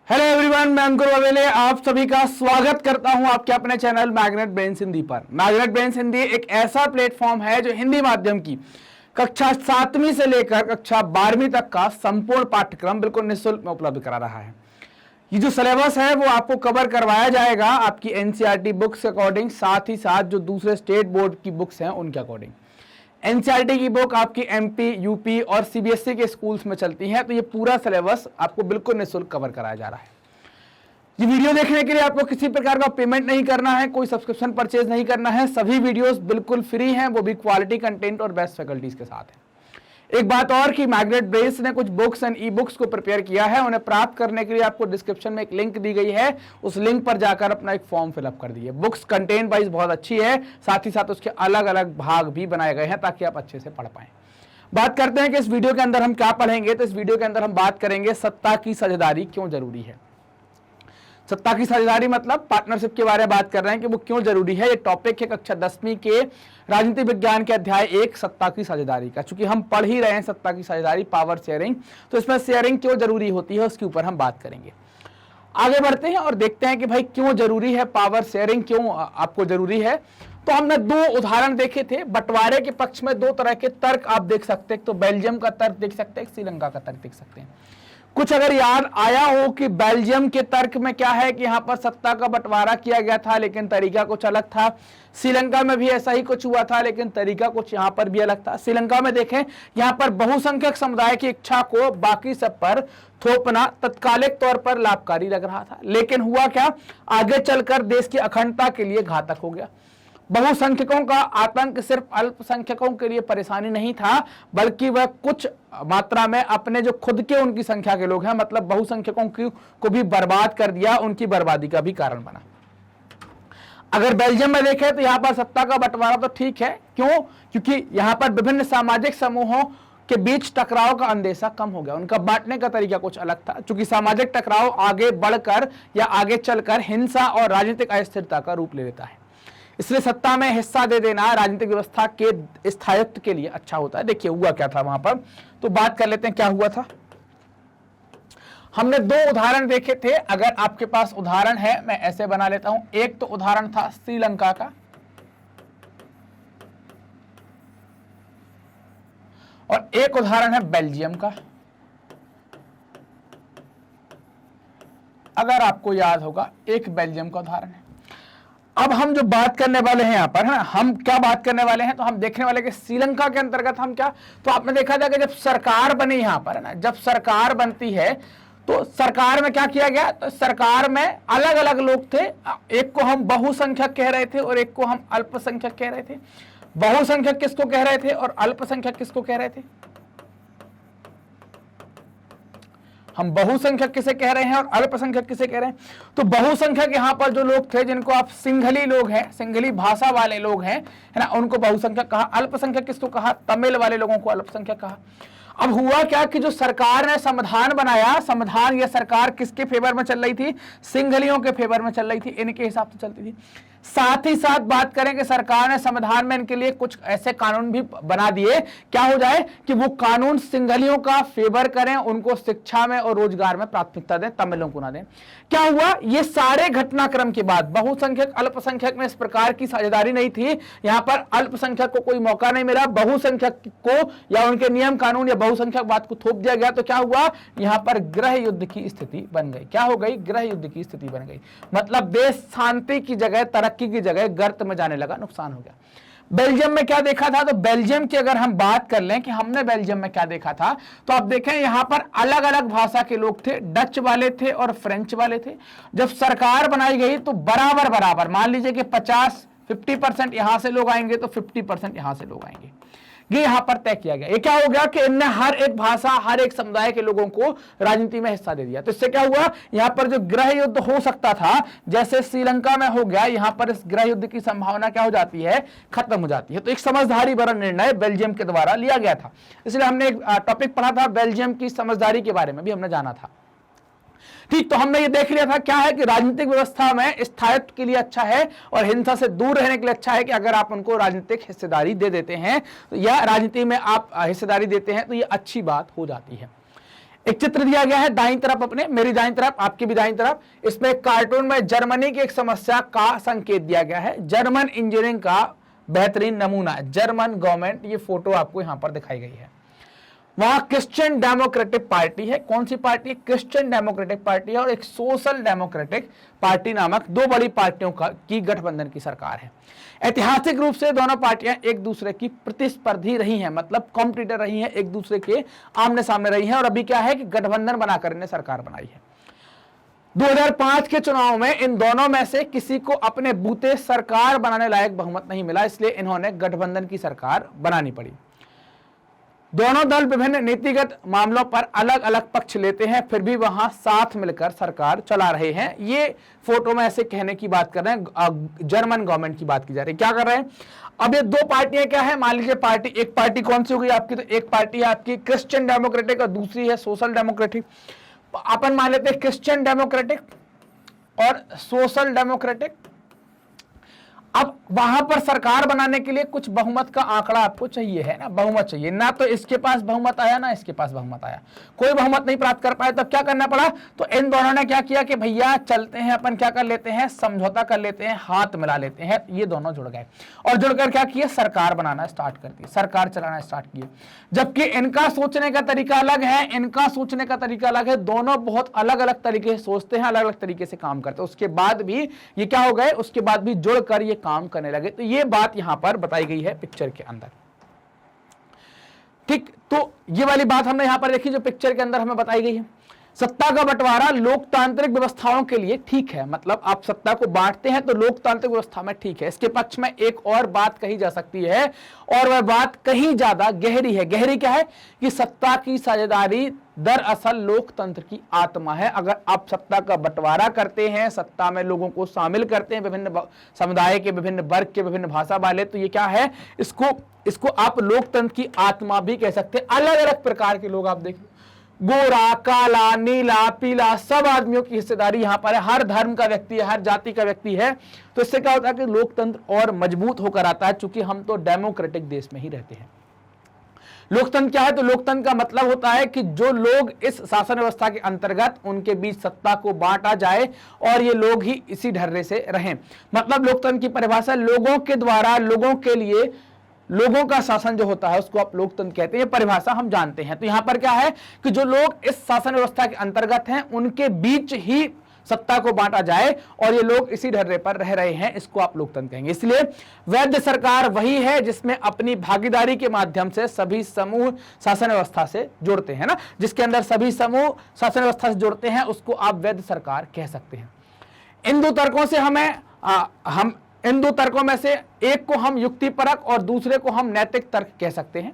Hello everyone, मैं अंकुर ववेले आप सभी का स्वागत करता हूं आपके अपने चैनल मैग्नेट ब्रेन्स हिंदी पर। मैग्नेट ब्रेन्स हिंदी एक ऐसा प्लेटफॉर्म है जो हिंदी माध्यम की कक्षा 7वीं से लेकर कक्षा 12वीं तक का संपूर्ण पाठ्यक्रम बिल्कुल निःशुल्क में उपलब्ध करा रहा है। ये जो सिलेबस है वो आपको कवर करवाया जाएगा आपकी एनसीईआरटी बुक्स के अकॉर्डिंग, साथ ही साथ जो दूसरे स्टेट बोर्ड की बुक्स हैं उनके अकॉर्डिंग। एनसीईआरटी की बुक आपकी एमपी, यूपी और सीबीएसई के स्कूल्स में चलती है, तो ये पूरा सिलेबस आपको बिल्कुल निःशुल्क कवर कराया जा रहा है। ये वीडियो देखने के लिए आपको किसी प्रकार का पेमेंट नहीं करना है, कोई सब्सक्रिप्शन परचेज नहीं करना है, सभी वीडियोस बिल्कुल फ्री हैं, वो भी क्वालिटी कंटेंट और बेस्ट फैकल्टीज के साथ है। एक बात और कि मैग्नेट ब्रेन्स ने कुछ बुक्स एंड ई बुक्स को प्रिपेयर किया है, उन्हें प्राप्त करने के लिए आपको डिस्क्रिप्शन में एक लिंक दी गई है, उस लिंक पर जाकर अपना एक फॉर्म फिलअप कर दीजिए। बुक्स कंटेंट वाइज बहुत अच्छी है, साथ ही साथ उसके अलग अलग भाग भी बनाए गए हैं ताकि आप अच्छे से पढ़ पाएं। बात करते हैं कि इस वीडियो के अंदर हम क्या पढ़ेंगे। तो इस वीडियो के अंदर हम बात करेंगे सत्ता की साझेदारी क्यों जरूरी है। सत्ता की साझेदारी मतलब पार्टनरशिप के बारे में बात कर रहे हैं कि वो क्यों जरूरी है। ये टॉपिक है कक्षा 10वीं के राजनीति विज्ञान के अध्याय 1 सत्ता की साझेदारी का। चूंकि हम पढ़ ही रहे हैं सत्ता की साझेदारी, पावर शेयरिंग, तो इसमें शेयरिंग क्यों जरूरी होती है उसके ऊपर हम बात करेंगे। आगे बढ़ते हैं और देखते हैं कि भाई क्यों जरूरी है पावर शेयरिंग, क्यों आपको जरूरी है। तो हमने दो उदाहरण देखे थे। बंटवारे के पक्ष में दो तरह के तर्क आप देख सकते हैं, तो बेल्जियम का तर्क देख सकते हैं, श्रीलंका का तर्क देख सकते हैं। कुछ अगर याद आया हो कि बेल्जियम के तर्क में क्या है कि यहां पर सत्ता का बंटवारा किया गया था लेकिन तरीका कुछ अलग था। श्रीलंका में भी ऐसा ही कुछ हुआ था लेकिन तरीका कुछ यहां पर भी अलग था। श्रीलंका में देखें, यहां पर बहुसंख्यक समुदाय की इच्छा को बाकी सब पर थोपना तत्कालिक तौर पर लाभकारी लग रहा था, लेकिन हुआ क्या, आगे चलकर देश की अखंडता के लिए घातक हो गया। बहुसंख्यकों का आतंक सिर्फ अल्पसंख्यकों के लिए परेशानी नहीं था, बल्कि वह कुछ मात्रा में अपने जो खुद के उनकी संख्या के लोग हैं, मतलब बहुसंख्यकों को भी बर्बाद कर दिया, उनकी बर्बादी का भी कारण बना। अगर बेल्जियम में देखें तो यहां पर सत्ता का बंटवारा तो ठीक है, क्यों? क्योंकि यहां पर विभिन्न सामाजिक समूहों के बीच टकराव का अंदेशा कम हो गया, उनका बांटने का तरीका कुछ अलग था। क्योंकि सामाजिक टकराव आगे बढ़कर या आगे चलकर हिंसा और राजनीतिक अस्थिरता का रूप ले लेता है, इसलिए सत्ता में हिस्सा दे देना राजनीतिक व्यवस्था के स्थायित्व के लिए अच्छा होता है। देखिए हुआ क्या था वहां पर, तो बात कर लेते हैं क्या हुआ था। हमने दो उदाहरण देखे थे। अगर आपके पास उदाहरण है, मैं ऐसे बना लेता हूं। एक तो उदाहरण था श्रीलंका का और एक उदाहरण है बेल्जियम का। अगर आपको याद होगा, एक बेल्जियम का उदाहरण है। अब हम जो बात करने वाले हैं यहां पर, है ना, हम क्या बात करने वाले हैं, तो हम देखने वाले कि श्रीलंका के अंतर्गत हम क्या, तो आपने देखा था कि जब सरकार बनी यहां पर, है ना, जब सरकार बनती है तो सरकार में क्या किया गया, तो सरकार में अलग अलग लोग थे। एक को हम बहुसंख्यक कह रहे थे और एक को हम अल्पसंख्यक कह रहे थे। बहुसंख्यक किसको कह रहे थे और अल्पसंख्यक किसको कह रहे थे? हम बहुसंख्यक किसे कह रहे हैं और अल्पसंख्यक किसे कह रहे हैं? तो बहुसंख्यक यहां पर जो लोग थे जिनको आप सिंघली लोग हैं, सिंघली भाषा वाले लोग हैं, है ना, उनको बहुसंख्यक कहा। अल्पसंख्यक किसको कहा? तमिल वाले लोगों को अल्पसंख्यक कहा। अब हुआ क्या कि जो सरकार ने संविधान बनाया, संविधान या सरकार किसके फेवर में चल रही थी? सिंघलियों के फेवर में चल रही थी, इनके हिसाब से चलती थी। साथ ही साथ बात करें कि सरकार ने संविधान में इनके लिए कुछ ऐसे कानून भी बना दिए, क्या हो जाए कि वो कानून सिंघलियों का फेवर करें, उनको शिक्षा में और रोजगार में प्राथमिकता दें, तमिलों को ना दें। क्या हुआ, ये सारे घटनाक्रम के बाद बहुसंख्यक अल्पसंख्यक में इस प्रकार की साझेदारी नहीं थी। यहां पर अल्पसंख्यक को कोई मौका नहीं मिला, बहुसंख्यक को या उनके नियम कानून या बहुसंख्यक बात को थोप दिया गया। तो क्या हुआ, यहां पर गृह युद्ध की स्थिति बन गई। क्या हो गई? गृह युद्ध की स्थिति बन गई। मतलब देश शांति की जगह, तरक्की की जगह गर्त में जाने लगा, नुकसान हो गया। बेल्जियम में क्या देखा था, तो बेल्जियम की अगर हम बात कर लें कि हमने बेल्जियम में क्या देखा था, तो आप देखें यहां पर अलग अलग भाषा के लोग थे, डच वाले थे और फ्रेंच वाले थे। जब सरकार बनाई गई तो बराबर बराबर मान लीजिए कि 50% यहां से लोग आएंगे तो 50% यहां से लोग आएंगे, ये यहां पर तय किया गया। ये क्या हो गया कि इनने हर एक भाषा, हर एक समुदाय के लोगों को राजनीति में हिस्सा दे दिया। तो इससे क्या हुआ, यहां पर जो गृह युद्ध हो सकता था, जैसे श्रीलंका में हो गया, यहां पर इस गृह युद्ध की संभावना क्या हो जाती है, खत्म हो जाती है। तो एक समझदारी भरा निर्णय बेल्जियम के द्वारा लिया गया था। इसलिए हमने एक टॉपिक पढ़ा था बेल्जियम की समझदारी के बारे में भी हमने जाना था। ठीक, तो हमने ये देख लिया था क्या है कि राजनीतिक व्यवस्था में स्थायित्व के लिए अच्छा है और हिंसा से दूर रहने के लिए अच्छा है कि अगर आप उनको राजनीतिक हिस्सेदारी दे देते हैं या राजनीति में आप हिस्सेदारी देते हैं तो ये अच्छी बात हो जाती है। एक चित्र दिया गया है दाईं तरफ, अपने मेरी दाईं तरफ, आपकी भी दाईं तरफ। इसमें एक कार्टून में जर्मनी की एक समस्या का संकेत दिया गया है, जर्मन इंजीनियरिंग का बेहतरीन नमूना, जर्मन गवर्नमेंट। ये फोटो आपको यहां पर दिखाई गई है। वहां क्रिश्चियन डेमोक्रेटिक पार्टी है। कौन सी पार्टी? क्रिश्चियन डेमोक्रेटिक पार्टी है, और एक सोशल डेमोक्रेटिक पार्टी नामक दो बड़ी पार्टियों की गठबंधन की सरकार है। ऐतिहासिक रूप से दोनों पार्टियां एक दूसरे की प्रतिस्पर्धी रही हैं, मतलब कॉम्पिटिटर रही हैं, एक दूसरे के आमने सामने रही हैं। और अभी क्या है कि गठबंधन बनाकर इन्हें सरकार बनाई है। 2005 के चुनाव में इन दोनों में से किसी को अपने बूते सरकार बनाने लायक बहुमत नहीं मिला, इसलिए इन्होंने गठबंधन की सरकार बनानी पड़ी। दोनों दल विभिन्न नीतिगत मामलों पर अलग अलग पक्ष लेते हैं, फिर भी वहां साथ मिलकर सरकार चला रहे हैं। ये फोटो में ऐसे कहने की बात कर रहे हैं, जर्मन गवर्नमेंट की बात की जा रही है। क्या कर रहे हैं? अब ये दो पार्टियां क्या है, मान लीजिए पार्टी, एक पार्टी कौन सी होगी आपकी? तो एक पार्टी है आपकी क्रिश्चियन डेमोक्रेटिक और दूसरी है सोशल डेमोक्रेटिक। अपन मान लेते हैं क्रिश्चियन डेमोक्रेटिक और सोशल डेमोक्रेटिक। अब वहां पर सरकार बनाने के लिए कुछ बहुमत का आंकड़ा आपको चाहिए, है ना, बहुमत चाहिए। ना तो इसके पास बहुमत आया, ना इसके पास बहुमत आया, कोई बहुमत नहीं प्राप्त कर पाए। तब क्या करना पड़ा? तो इन दोनों ने क्या किया कि भैया चलते हैं, अपन क्या कर लेते हैं, समझौता कर लेते हैं, हाथ मिला लेते हैं। ये दोनों जुड़ गए और जुड़कर क्या किए, सरकार बनाना स्टार्ट कर दी, सरकार चलाना स्टार्ट किए। जबकि इनका सोचने का तरीका अलग है, इनका सोचने का तरीका अलग है। दोनों बहुत अलग अलग तरीके से सोचते हैं, अलग अलग तरीके से काम करते हैं। उसके बाद भी ये क्या हो गए, उसके बाद भी जुड़कर ये काम करने लगे। तो ये बात यहां पर बताई गई है पिक्चर के अंदर। ठीक, तो ये वाली बात हमने यहां पर देखी जो पिक्चर के अंदर हमें बताई गई है। सत्ता का बंटवारा लोकतांत्रिक व्यवस्थाओं के लिए ठीक है, मतलब आप सत्ता को बांटते हैं तो लोकतांत्रिक व्यवस्था में ठीक है। इसके पक्ष में एक और बात कही जा सकती है, और वह बात कहीं ज्यादा गहरी है। गहरी क्या है कि सत्ता की साझेदारी दरअसल लोकतंत्र की आत्मा है। अगर आप सत्ता का बंटवारा करते हैं, सत्ता में लोगों को शामिल करते हैं, विभिन्न समुदाय के, विभिन्न वर्ग के, विभिन्न भाषा वाले, तो ये क्या है, इसको आप लोकतंत्र की आत्मा भी कह सकते हैं। अलग अलग प्रकार के लोग आप देखें, गोरा, काला, नीला, पीला, सब आदमियों की हिस्सेदारी यहां पर है। हर धर्म का व्यक्ति है, हर जाति का व्यक्ति है। तो इससे क्या होता है कि लोकतंत्र और मजबूत होकर आता है, चूंकि हम तो डेमोक्रेटिक देश में ही रहते हैं। लोकतंत्र क्या है? तो लोकतंत्र का मतलब होता है कि जो लोग इस शासन व्यवस्था के अंतर्गत, उनके बीच सत्ता को बांटा जाए और ये लोग ही इसी ढर्रे से रहें। मतलब लोकतंत्र की परिभाषा लोगों के द्वारा, लोगों के लिए, लोगों का शासन जो होता है उसको आप लोकतंत्र कहते हैं। ये परिभाषा हम जानते हैं। तो यहां पर क्या है कि जो लोग इस शासन व्यवस्था के अंतर्गत हैं, उनके बीच ही सत्ता को बांटा जाए और ये लोग इसी ढर्रे पर रह रहे हैं, इसको आप लोकतंत्र कहेंगे। इसलिए वैध सरकार वही है जिसमें अपनी भागीदारी के माध्यम से सभी समूह शासन व्यवस्था से जुड़ते हैं, ना, जिसके अंदर सभी समूह शासन व्यवस्था से जुड़ते हैं, उसको आप वैध सरकार कह सकते हैं। इन दो तर्कों से इन दो तर्कों में से एक को हम युक्तिपरक और दूसरे को हम नैतिक तर्क कह सकते हैं।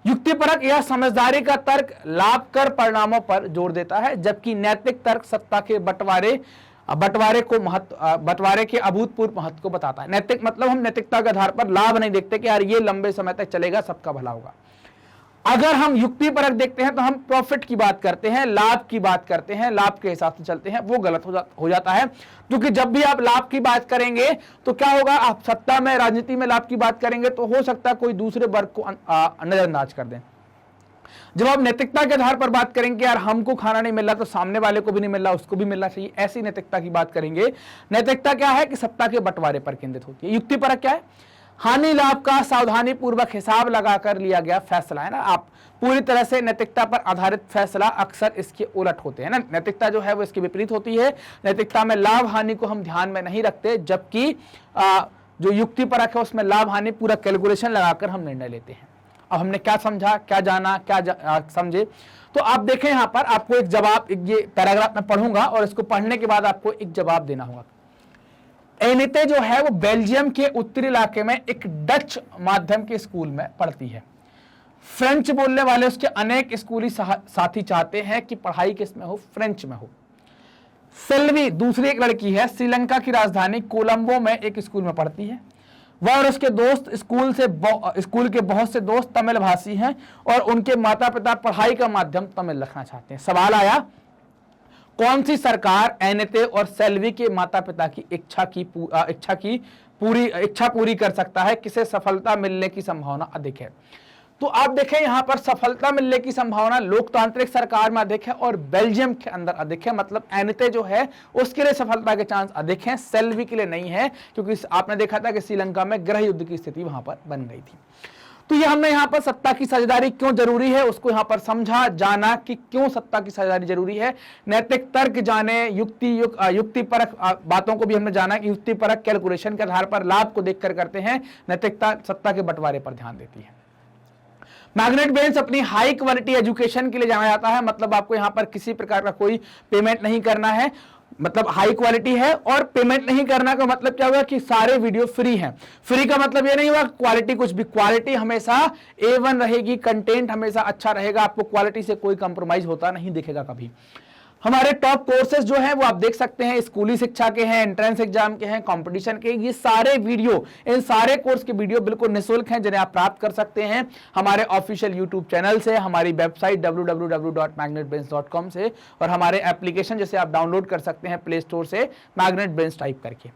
युक्तिपरक या समझदारी का तर्क लाभकर परिणामों पर जोर देता है, जबकि नैतिक तर्क सत्ता के बंटवारे के अभूतपूर्व महत्व को बताता है। नैतिक मतलब हम नैतिकता के आधार पर लाभ नहीं देखते कि यार ये लंबे समय तक चलेगा, सबका भला होगा। अगर हम युक्तिपरक देखते हैं तो हम प्रॉफिट की बात करते हैं, लाभ की बात करते हैं, लाभ के हिसाब से चलते हैं, वो गलत हो जाता है। क्योंकि जब भी आप लाभ की बात करेंगे तो क्या होगा, आप सत्ता में, राजनीति में लाभ की बात करेंगे तो हो सकता है कोई दूसरे वर्ग को नजरअंदाज कर दें। जब आप नैतिकता के आधार पर बात करेंगे, यार हमको खाना नहीं मिल रहा तो सामने वाले को भी नहीं मिल रहा, उसको भी मिलना चाहिए, ऐसी नैतिकता की बात करेंगे। नैतिकता क्या है कि सत्ता के बंटवारे पर केंद्रित होती है। युक्तिपरक क्या है? हानि लाभ का सावधानी पूर्वक हिसाब लगाकर लिया गया फैसला, है ना। आप पूरी तरह से नैतिकता पर आधारित फैसला अक्सर इसके उलट होते हैं, ना। नैतिकता जो है वो इसके विपरीत होती है। नैतिकता में लाभ हानि को हम ध्यान में नहीं रखते, जबकि जो युक्तिपरक है उसमें लाभ हानि पूरा कैलकुलेशन लगाकर हम निर्णय लेते हैं। अब हमने क्या समझा, क्या जाना, क्या समझे, तो आप देखें यहाँ पर आपको एक जवाब, ये पैराग्राफ मैं पढ़ूंगा और इसको पढ़ने के बाद आपको एक जवाब देना होगा। एनिते जो है वो बेल्जियम के उत्तरी इलाके में एक डच माध्यम के स्कूल में पढ़ती है। फ्रेंच बोलने वाले उसके अनेक स्कूली साथी चाहते हैं कि पढ़ाई किस में हो, फ्रेंच में हो। सेल्वी दूसरी एक लड़की है, श्रीलंका की राजधानी कोलंबो में एक स्कूल में पढ़ती है। वह और उसके दोस्त स्कूल के बहुत से दोस्त तमिल भाषी हैं और उनके माता पिता पढ़ाई का माध्यम तमिल रखना चाहते हैं। सवाल आया, कौन सी सरकार एनिते और सेल्वी के माता पिता की इच्छा पूरी कर सकता है, किसे सफलता मिलने की संभावना अधिक है? तो आप देखें यहां पर सफलता मिलने की संभावना लोकतांत्रिक सरकार में अधिक है और बेल्जियम के अंदर अधिक है, मतलब एनते जो है उसके लिए सफलता के चांस अधिक हैं, सेल्वी के लिए नहीं है, क्योंकि आपने देखा था कि श्रीलंका में गृह युद्ध की स्थिति वहां पर बन गई थी। तो ये हमने यहां पर सत्ता की साझेदारी क्यों जरूरी है उसको यहां पर समझा, जाना कि क्यों सत्ता की साझेदारी जरूरी है, नैतिक तर्क जाने, युक्तिपरक बातों को भी हमने जाना कि युक्तिपरक कैलकुलेशन के आधार पर लाभ को देखकर करते हैं, नैतिकता सत्ता के बंटवारे पर ध्यान देती है। मैग्नेट बेंस अपनी हाई क्वालिटी एजुकेशन के लिए जाना जाता है, मतलब आपको यहां पर किसी प्रकार का कोई पेमेंट नहीं करना है, मतलब हाई क्वालिटी है और पेमेंट नहीं करना का मतलब क्या हुआ कि सारे वीडियो फ्री हैं। फ्री का मतलब ये नहीं हुआ क्वालिटी कुछ भी, क्वालिटी हमेशा A1 रहेगी, कंटेंट हमेशा अच्छा रहेगा, आपको क्वालिटी से कोई कंप्रोमाइज होता नहीं दिखेगा कभी। हमारे टॉप कोर्सेज जो हैं वो आप देख सकते हैं, स्कूली शिक्षा के हैं, एंट्रेंस एग्जाम के हैं, कंपटीशन के, ये सारे वीडियो, इन सारे कोर्स के वीडियो बिल्कुल निःशुल्क हैं जिन्हें आप प्राप्त कर सकते हैं हमारे ऑफिशियल यूट्यूब चैनल से, हमारी वेबसाइट www.magnetbrains.com से, और हमारे एप्लीकेशन जैसे आप डाउनलोड कर सकते हैं प्ले स्टोर से मैग्नेट ब्रेन्स टाइप करके।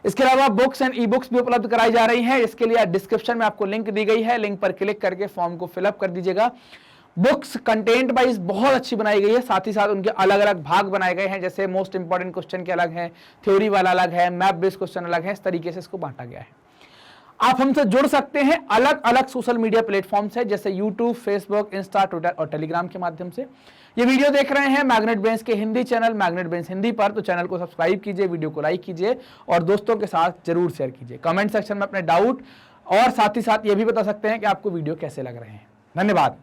इसके अलावा बुक्स एंड ई बुक्स भी उपलब्ध कराई जा रही हैं, इसके लिए डिस्क्रिप्शन में आपको लिंक दी गई है, लिंक पर क्लिक करके फॉर्म को फिलअप कर दीजिएगा। बुक्स कंटेंट वाइज बहुत अच्छी बनाई गई है, साथ ही साथ उनके अलग अलग भाग बनाए गए हैं, जैसे मोस्ट इंपॉर्टेंट क्वेश्चन के अलग है, थ्योरी वाला अलग है, मैप बेस्ड क्वेश्चन अलग है, इस तरीके से इसको बांटा गया है। आप हमसे जुड़ सकते हैं अलग अलग सोशल मीडिया प्लेटफॉर्म से, जैसे यूट्यूब, फेसबुक, इंस्टा, ट्विटर और टेलीग्राम के माध्यम से। ये वीडियो देख रहे हैं मैग्नेट ब्रेन्स के Hindi channel magnet brains Hindi पर, तो चैनल को सब्सक्राइब कीजिए, वीडियो को लाइक कीजिए और दोस्तों के साथ जरूर शेयर कीजिए। कमेंट सेक्शन में अपने डाउट और साथ ही साथ ये भी बता सकते हैं कि आपको वीडियो कैसे लग रहे हैं। धन्यवाद।